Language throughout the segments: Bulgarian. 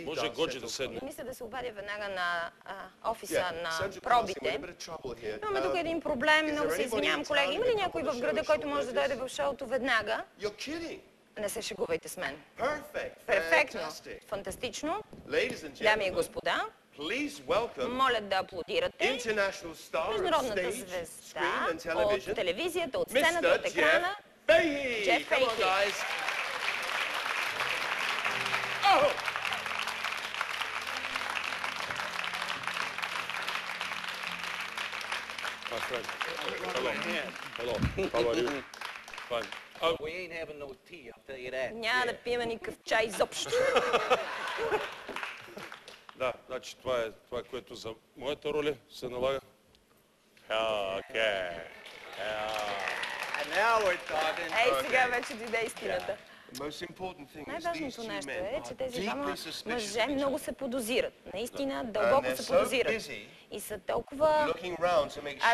Може Годжи да седне. Мисля да се обадя веднага на офиса на пробите. Имаме тук един проблем, много се извинявам, колеги. Има ли някой в града, който може да дойде в шоуто веднага? Не се шегувайте с мен. Перфектно. Фантастично. Дами и господа, моля да аплодирате международната звезда от телевизията, от сцената, от екрана, Джеф Фейхи. My friend. Hello. Hello. How are you? Fine. We ain't having no tea, I'll tell you that. Няма да пием никакъв чай изобщо. Да, значи това е което за моята роля се налага. Окей. Ей, сега вече дойде истината. Най-важното нещо е, че тези двама мъже много се подозират. Наистина, дълбоко се подозират. И са толкова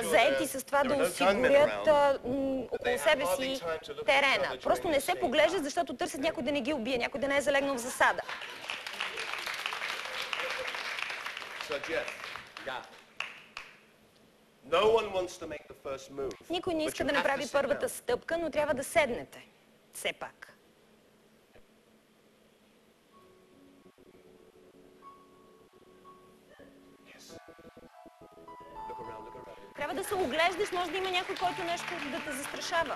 заети с това да осигурят около себе си терена. Просто не се поглеждат, защото търсят някой да не ги убие, някой да не е залегнал в засада. Никой не иска да направи първата стъпка, но трябва да седнете. Все пак. Трябва да се оглеждаш, може да има някой, който нещо да те застрашава.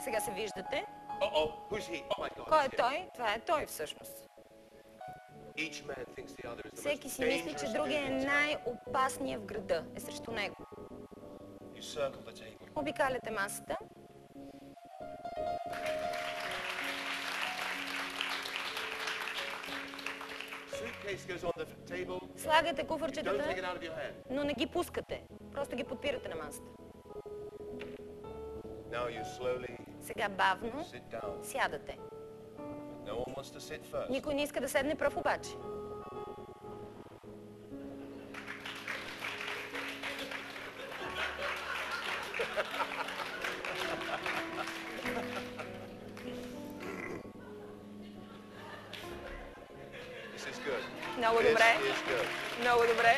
Сега се виждате. Кой е той? Това е той всъщност. Всеки си мисли, че другия е най-опасният в града. Е срещу него. Обикаляте масата. Слагате куфарчетата, но не ги пускате. Просто ги подпирате на масата. Сега бавно сядате. Никой не иска да седне пръв обаче. Много добре. Много добре.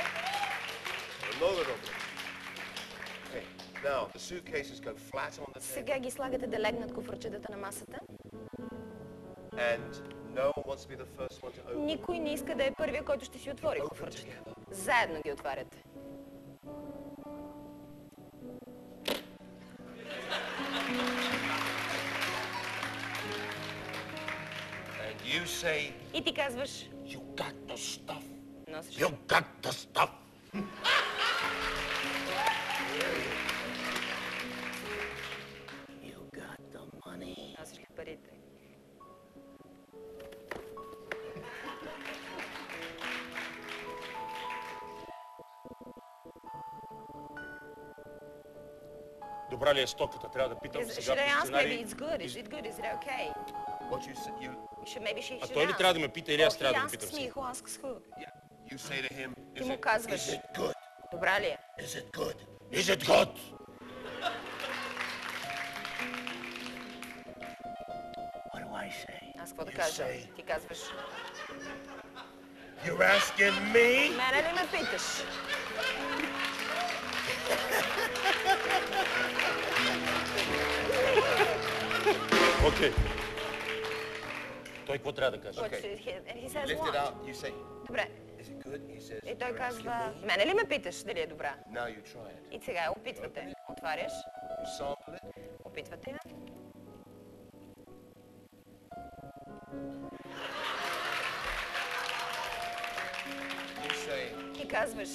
Сега ги слагате да легнат куфарчетата на масата. Никой не иска да е първия, който ще си отвори куфарчета. Заедно ги отваряте. И ти казваш: You got the stuff. Носиш. You got the stuff. You got the money. Носиш ли парите? Добра ли е стоката? Трябва да питам сега. Should I ask maybe it's good? Is it good? Is it okay? А той ли трябва да ме пита или аз трябва да ме питам сега? Ти му казваш: добра ли е? Is it good? Is it good? What do I say? Аз какво да кажа? Ти казваш: You're asking me? Мене ли ме питаш? Окей. Той какво трябва да каже? Добре. И той казва: мене ли ме питаш дали е добра? И сега опитвате. Отваряш. Опитвате я. И казваш: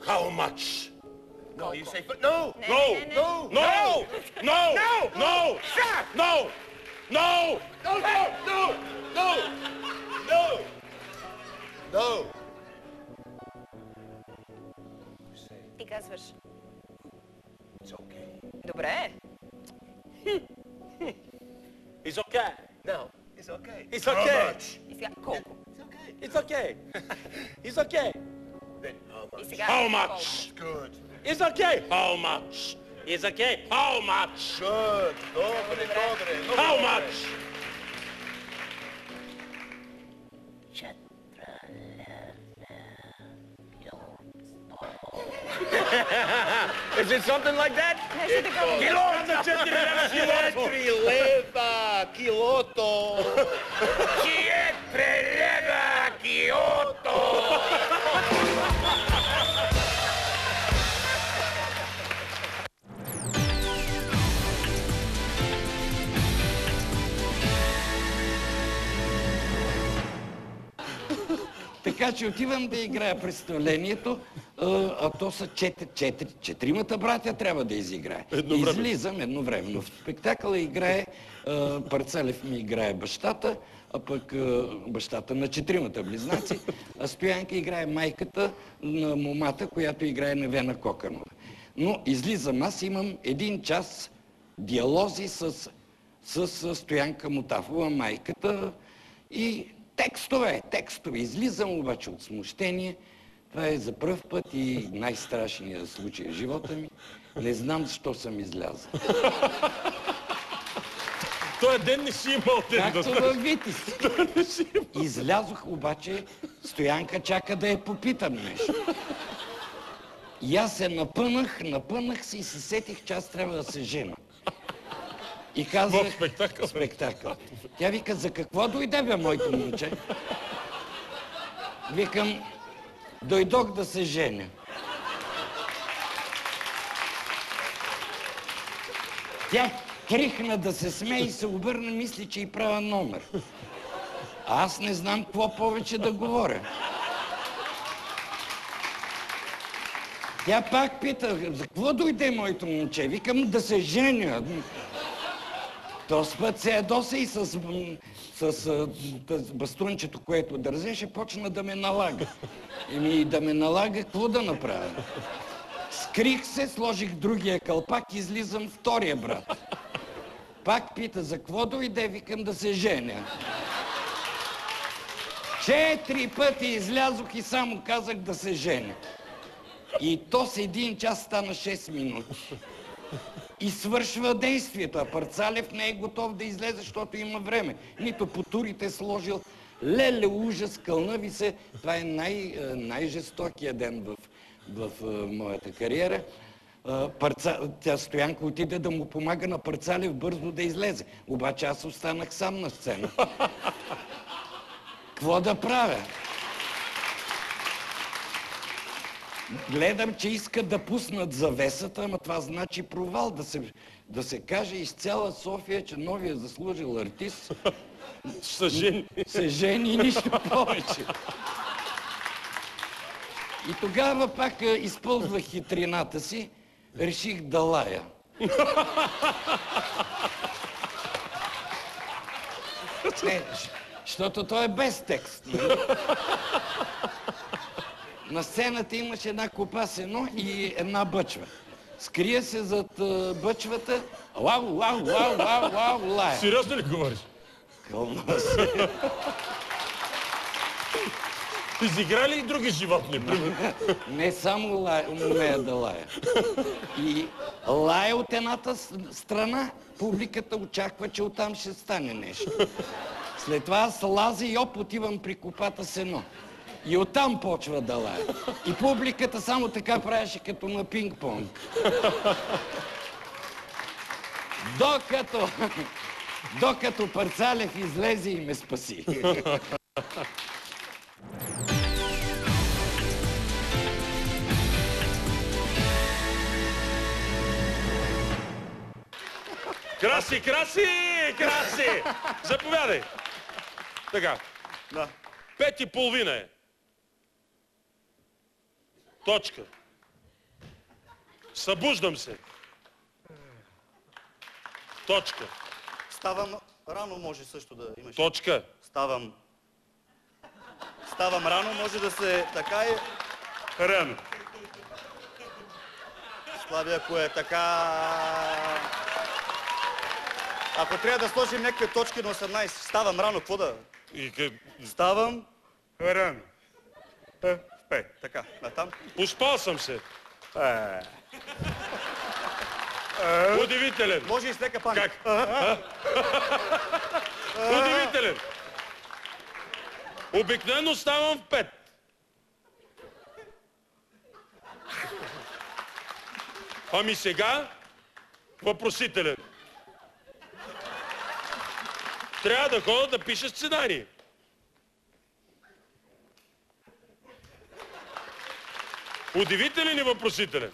How much? No, you say, but no! No! No! No! No! No! Stop! No! No! No! No! No! No! No! No! Ти казваш: It's okay. добре. It's okay. No, it's okay. It's How okay. much? И сега колко? It's okay. It's okay. It's okay. Then how И much? сега How колко? much? It's good. It's okay. How much? It's okay. How much? Good. Добре. How much? Is it something like that? Нещо такова. Четири лева килото. 4 лева Киото! Така че отивам да играя представлението, а то са четиримата братя трябва да изиграе. Излизам едновременно. В спектакъла играе, Парцалев ми играе бащата, а пък бащата на четиримата близнаци, а Стоянка играе майката на момата, която играе Невена Коканова. Но излизам аз, имам 1 час диалози с Стоянка Мутафова, майката, и текстове. Излизам обаче от смущение. Това е за пръв път и най-страшният случай в живота ми. Не знам защо съм излязъл. Той ден не си имал ден. Както във Витис. Излязох обаче, Стоянка чака да я попитам нещо. И аз се напънах се и се сетих, че аз трябва да се жена. И казах... В спектакъл. Тя вика, за какво дойде, бе, моето момче? Викам, дойдох да се женя. Тя крихна да се смее и се обърна, мисли, че и правя номер. А аз не знам какво повече да говоря. Тя пак пита, за какво дойде моето момче? Викам, да се женя. Този път се ядоса и с бастунчето, което дързеше, почна да ме налага. И да ме налага, какво да направя? Скрих се, сложих другия кълпак, излизам втория брат. Пак пита, за какво дойде? Викам, да се женя. 4 пъти излязох и само казах да се женя. И то с 1 час стана 6 минути. И свършва действието, а Парцалев не е готов да излезе, защото има време. Нито по турите сложил. Леле, ужас, кълнави се. Това е най-жестокия ден в моята кариера. Тя Стоянка отиде да му помага на Парцалев бързо да излезе. Обаче аз останах сам на сцена. Какво да правя? Гледам, че искат да пуснат завесата, ама това значи провал, да се каже из цяла София, че новия заслужил артист се жени и нищо повече. И тогава пак използвах хитрината си, реших да лая. Не, защото той е без текст. На сцената имаше една копа сено и една бъчва. Скрия се зад бъчвата. Лау, лая. Сериозно ли говориш? Кълна се. Изигра ли и други животни? Не само умея да лая. И лая от едната страна, публиката очаква, че оттам ще стане нещо. След това аз лазя и отивам при копата сено. И оттам почва да лая. И публиката само така правеше като на пинг-понг. Докато Парцалев излезе и ме спаси. Краси! Заповядай! Така. Да. 5:30 е. Точка. Събуждам се. Точка. Ставам рано, може също да имаш. Точка. Ставам рано, може да се така и рано. Слави, ако е така... Ако трябва да сложим някакви точки на 18, ставам рано, какво да... Ставам рано. В 5, така, натам. Успал съм се. Удивителен. Може и с лека памет. Как? Удивителен. Обикновено ставам в 5. Ами сега въпросителен. Трябва да ходя да пиша сценарий. Удивителен и въпросителен.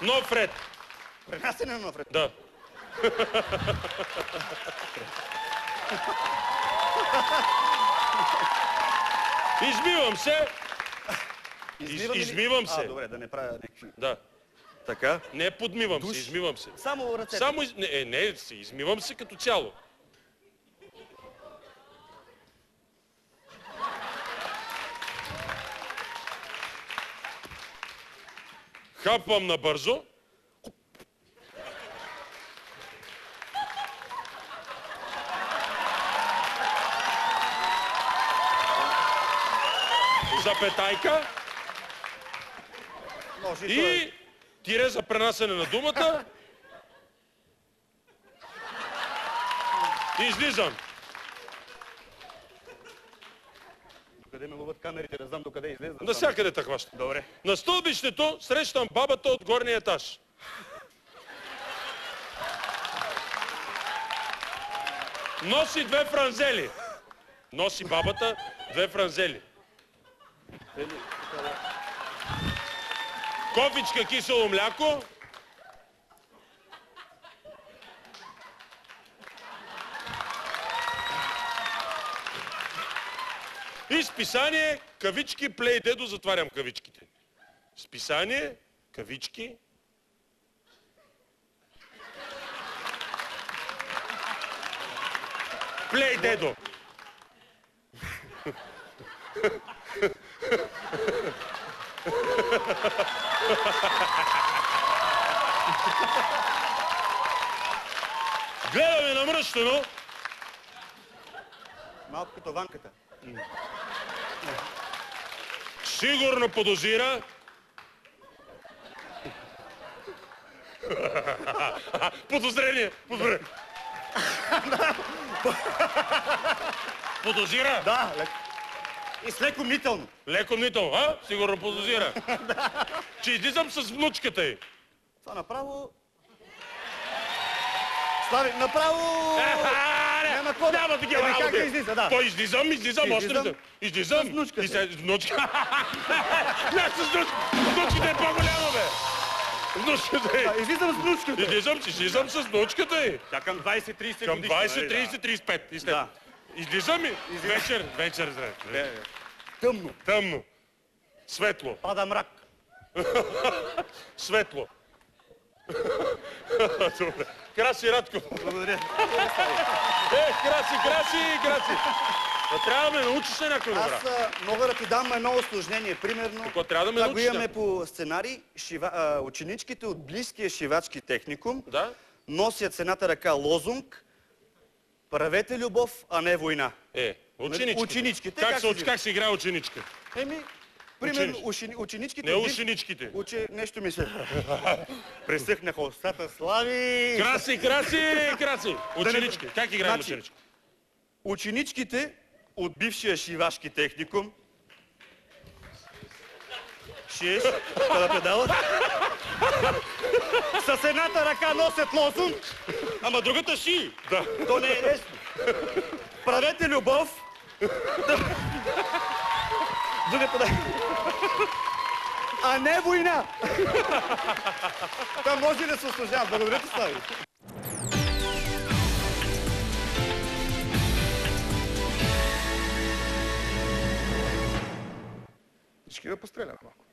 Нов ред. Пренасене на нов ред. Да. Измивам се. Измивам се. Добре, да не правя някакви... Да. Така. Не подмивам се, измивам се. Само ръцете. Само измивам се като цяло. Хапвам набързо. Запетайка. И тире за пренасене на думата. И излизам. Докъде ме ловят камерите, да знам докъде излезна. Навсякъде те хващам. Добре. На стълбището срещам бабата от горния етаж. Носи 2 франзели. Носи бабата 2 франзели. Кофичка кисело мляко. И списание, кавички, плей, дедо, затварям кавичките. Списание, кавички. Плей, дедо. Гледаме намръщено. Малко като ванката. Сигурно подозира. Подозрение. Подозира? Да, леко. И с леко мнително. Леко мнително, а? Сигурно подозира. Че излизам с внучката й. Това направо... Слави, направо... Няма какво да... Няма такива Как да работи. излиза, да. Той излизам, още не. Излизам. С внучката. И с внучка. Не, с внучка. Внучката е по-голяма, бе. Внучката е. Излизам с внучката. Излизам с внучката й. Тя към 20-30 Към годишна. 20-30-35. И след. Да. Излизам и вечер, Тъмно. Светло. Пада мрак. Светло. Добре. Краси, Радко. Благодаря. Краси. Трябва да ме научиш някой добра. Аз мога да ти дам едно усложнение. Примерно, Какво трябва да ме това го научиш? имаме по сценарий. Ученичките от близкия шивачки техникум Да? носят с едната ръка лозунг: правете любов, а не война. Ученичките. Как се играе ученичка? Примерно, ученичките... Не ученичките. Нещо ми се... Пресъхнаха устата. Слави! Краси! Ученички. Как играем ученички? Ученичките от бившия шивашки техникум шиеш, къде педала, с едната ръка носят лозунг, ама другата ши. Да. То не е лесно. Правете любов. А не война! Това може да се услужава. Благодаря ти, Слави. Ще да постреляме малко.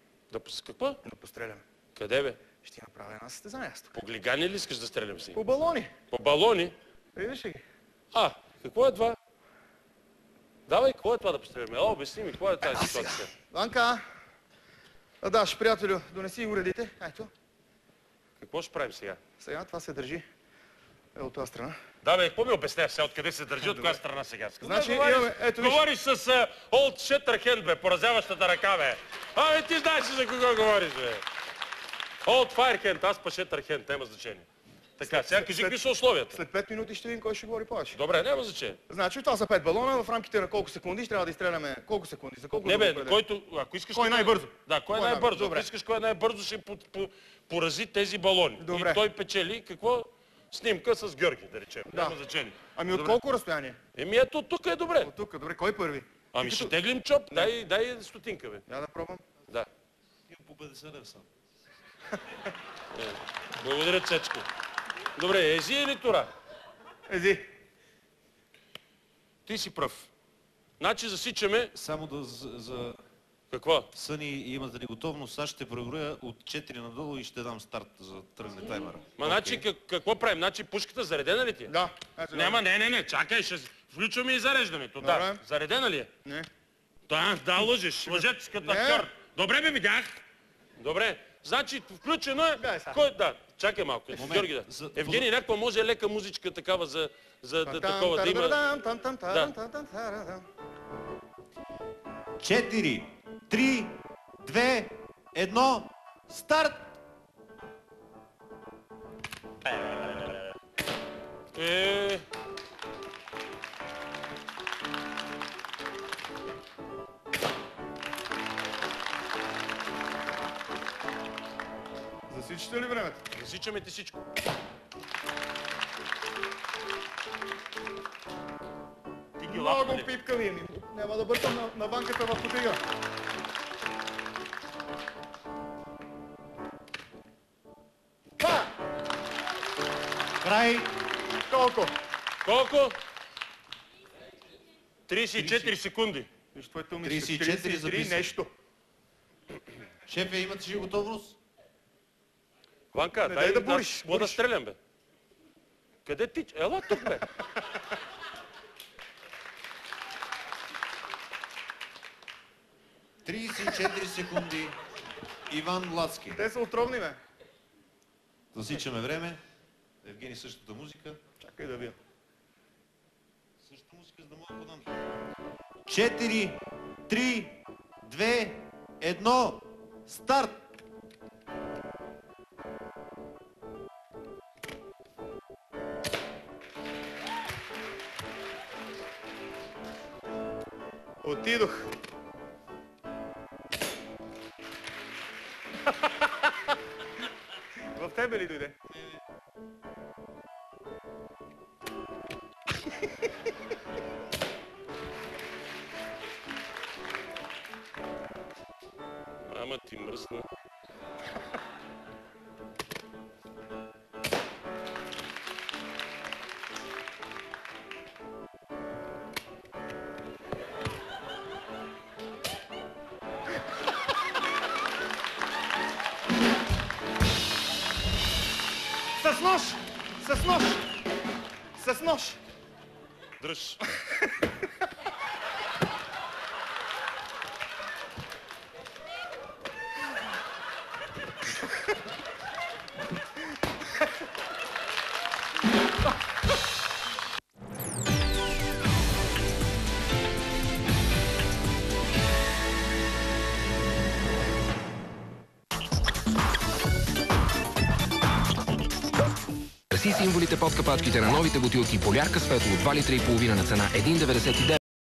Какво? Да постреляме. Къде, бе? Ще направя една състезание. По глигани ли искаш да стрелям си? По балони. По балони? Видиш ли ги? Какво е това? Давай, какво е това да постреляме? Обясни ми, какво е тази ситуация? Ванка, даш, приятелю, донеси уредите. Ето. Какво ще правим сега? Сега това се държи от тази страна. Да, бе, какво ми обяснява сега? Откъде се държи, от коя страна сега? Значи, имаме, ето виж. Говориш с Old Shatterhand, бе, поразяващата ръка, бе. Ти знаеш за кого говориш, бе. Old Fire Hand, аз па Shatter Hand, няма значение. Така, сега кажи какви са условията. След 5 минути ще видим кой ще говори повече. Добре, няма значение. Значи това са 5 балона, в рамките на колко секунди ще трябва да изстреляме колко секунди, за колко Не да бе, определим? който, ако искаш... Кой най-бързо? Да, кой е най-бързо. Добре. Ако искаш кой е най-бързо, ще порази тези балони. Добре. И той печели какво? Снимка с Георги, да речем. Да. Няма значение. Ами от Добре. колко разстояние? Еми ето, тук е добре. От тук, добре, кой първи? Ами ще теглим чоп, дай стотинка, бе. Я да пробвам. Да. По 50 лев съм. Благодаря, Цечко. Добре, ези или Тора? Ези. Ти си пръв. Значи засичаме... Само за Какво? Съни имате ли готовност? Аз ще преброя от 4 надолу и ще дам старт за тръгне таймера. Ма значи какво правим? Значи пушката заредена ли ти е? Да. Няма, не, чакай, ще включваме и зареждането. Да. Добре. Заредена ли е? Не. Да, лъжеш. Лъжец като Не. актьор. Добре, бе, видях. Добре. Значи, включено е... Дай сега. Да, чакай малко. Георги, да. Евгений, някаква може лека музичка такава за такова да има... 4, 3, 2, 1, старт! Засичате ли времето? Засичаме ти всичко. Ти ги лапна Много ли? пипкави ми. Няма да бъркам на банката в потига. Край! Колко? Колко? 34 секунди. Виж, твоето 34 записвам. нещо. Шефе, имате ли готовност? Ванка, Не, дай да да буриш, мога да буриш. стрелям, бе. Къде ти? Ела тук, бе. – 34 секунди. Иван Лацки. Те са отровни, бе. Засичаме време. Евгений, същата музика. Чакай да вия. Същата музика, за да мога подам. 4, 3, 2, 1, старт! Отидох. В тебе ли дойде? Ама ти мръсна. С нож! С нож! С нож! Дръж. Търси символите под капачките на новите бутилки Полярка Светло от 2 литра и половина на цена 1,99.